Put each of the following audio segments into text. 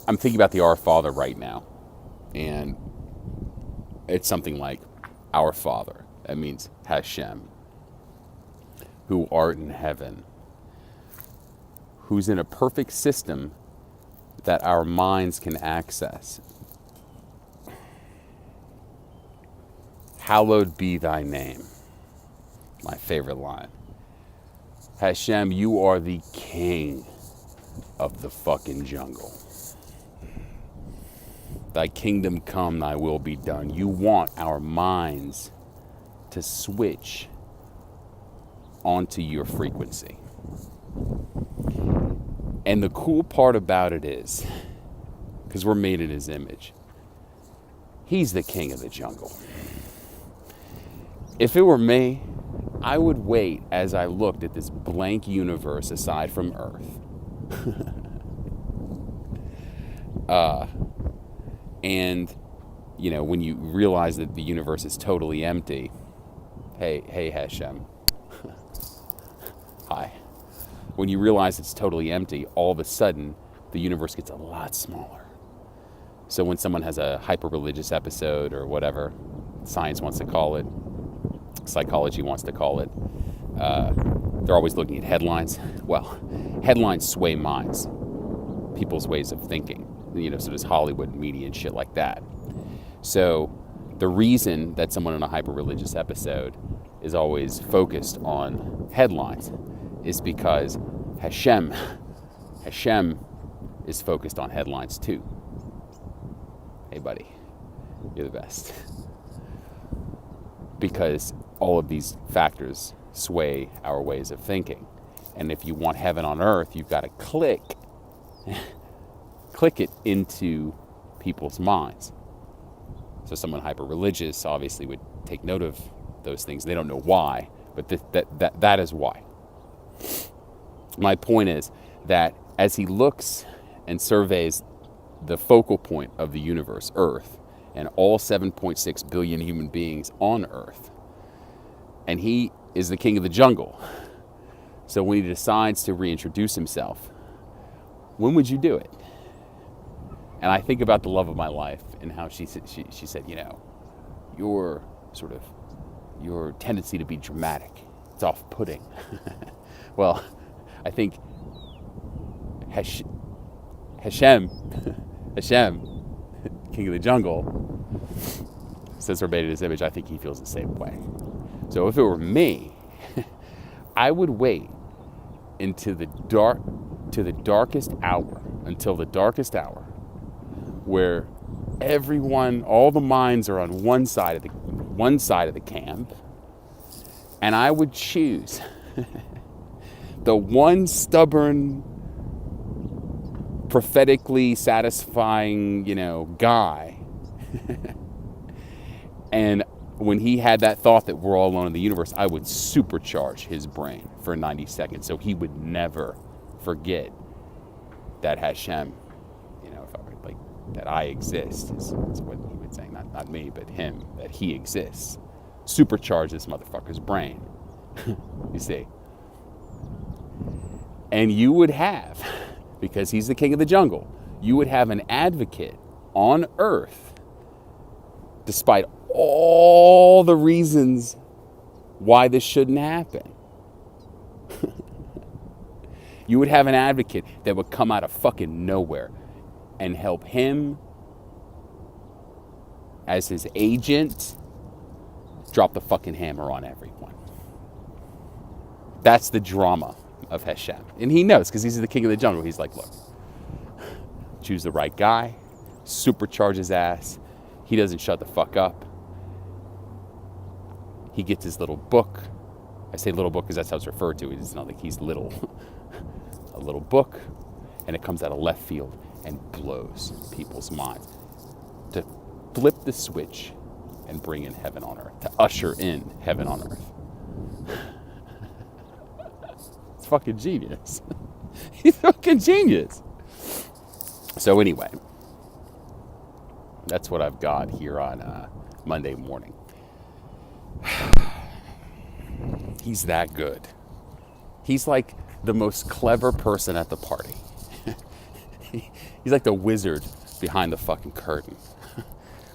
I'm thinking about the Our Father right now, and it's something like, Our Father. That means Hashem, who art in heaven, who's in a perfect system that our minds can access. Hallowed be thy name. My favorite line. Hashem, you are the king of the fucking jungle. Thy kingdom come, thy will be done. You want our minds to switch onto your frequency. And the cool part about it is, because we're made in his image, he's the king of the jungle. If it were me, I would wait as I looked at this blank universe aside from Earth. And, you know, when you realize that the universe is totally empty, hey Hashem. Hi. When you realize it's totally empty, all of a sudden, the universe gets a lot smaller. So when someone has a hyper-religious episode or whatever science wants to call it, psychology wants to call it, they're always looking at headlines. Well, headlines sway minds, people's ways of thinking. You know, so does Hollywood and media and shit like that. So the reason that someone in a hyper-religious episode is always focused on headlines is because Hashem is focused on headlines too. Hey buddy, you're the best. Because all of these factors sway our ways of thinking. And if you want heaven on earth, you've got to click it into people's minds. So someone hyper-religious obviously would take note of those things. They don't know why, but that is why. My point is that as he looks and surveys the focal point of the universe, Earth, and all 7.6 billion human beings on Earth, and he is the king of the jungle. So when he decides to reintroduce himself, when would you do it? And I think about the love of my life and how she said, you know, your tendency to be dramatic, it's off-putting. Well, I think Hashem, king of the jungle, since we're made in his image, I think he feels the same way. So if it were me, I would wait until the darkest hour, where everyone, all the minds are on one side of the camp, and I would choose the one stubborn, prophetically satisfying, you know, guy. And when he had that thought that we're all alone in the universe, I would supercharge his brain for 90 seconds so he would never forget that Hashem, you know, if I were like, that I exist is what he would say, not me, but him, that he exists. Supercharge this motherfucker's brain. You see. And you would have, because he's the king of the jungle, you would have an advocate on earth, despite all the reasons why this shouldn't happen. You would have an advocate that would come out of fucking nowhere and help him as his agent drop the fucking hammer on everyone. That's the drama of Hashem. And he knows, because he's the king of the jungle. He's like, look, choose the right guy, supercharge his ass. He doesn't shut the fuck up. He gets his little book. I say little book because that's how it's referred to. It's not like he's little. A little book, and it comes out of left field and blows people's minds. To flip the switch and bring in heaven on earth. To usher in heaven on earth. It's fucking genius. He's fucking genius. So anyway, that's what I've got here on Monday morning. He's that good. He's like the most clever person at the party. He's like the wizard behind the fucking curtain.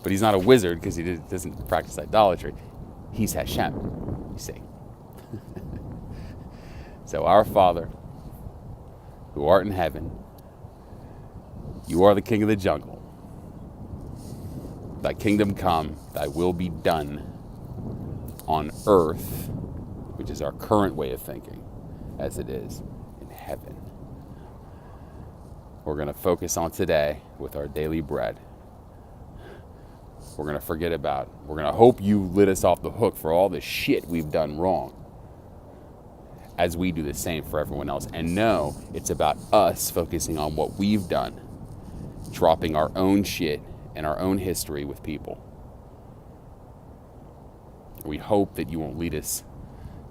But he's not a wizard because he doesn't practice idolatry. He's Hashem, you see. So our Father, who art in heaven, you are the king of the jungle. Thy kingdom come, thy will be done on earth, which is our current way of thinking, as it is in heaven. We're going to focus on today with our daily bread. We're going to hope you let us off the hook for all the shit we've done wrong, as we do the same for everyone else. And no, it's about us focusing on what we've done, dropping our own shit and our own history with people. We hope that you won't lead us,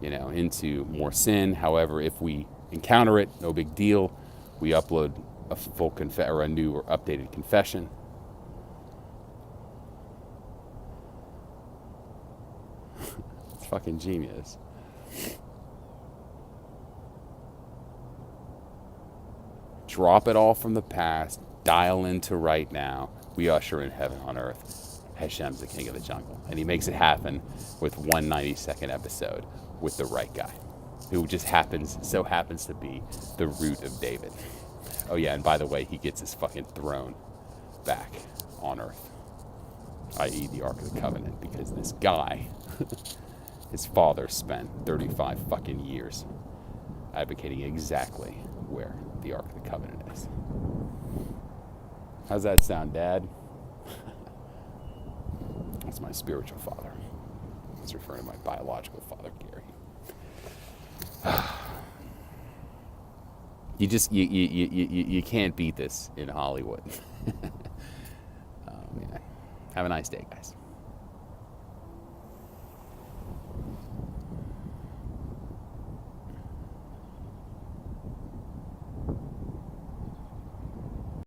into more sin. However, if we encounter it, no big deal. We upload a full or a new or updated confession. It's fucking genius. Drop it all from the past, dial into right now. We usher in heaven on earth. Hashem's the king of the jungle. And he makes it happen with one 90-second episode with the right guy, who just happens to be the root of David. Oh yeah, and by the way, he gets his fucking throne back on earth, i.e. the Ark of the Covenant, because this guy, his father spent 35 fucking years advocating exactly where the Ark of the Covenant is. How's that sound, Dad? That's my spiritual father. I was referring to my biological father, Gary. You can't beat this in Hollywood. Oh, man. Have a nice day, guys.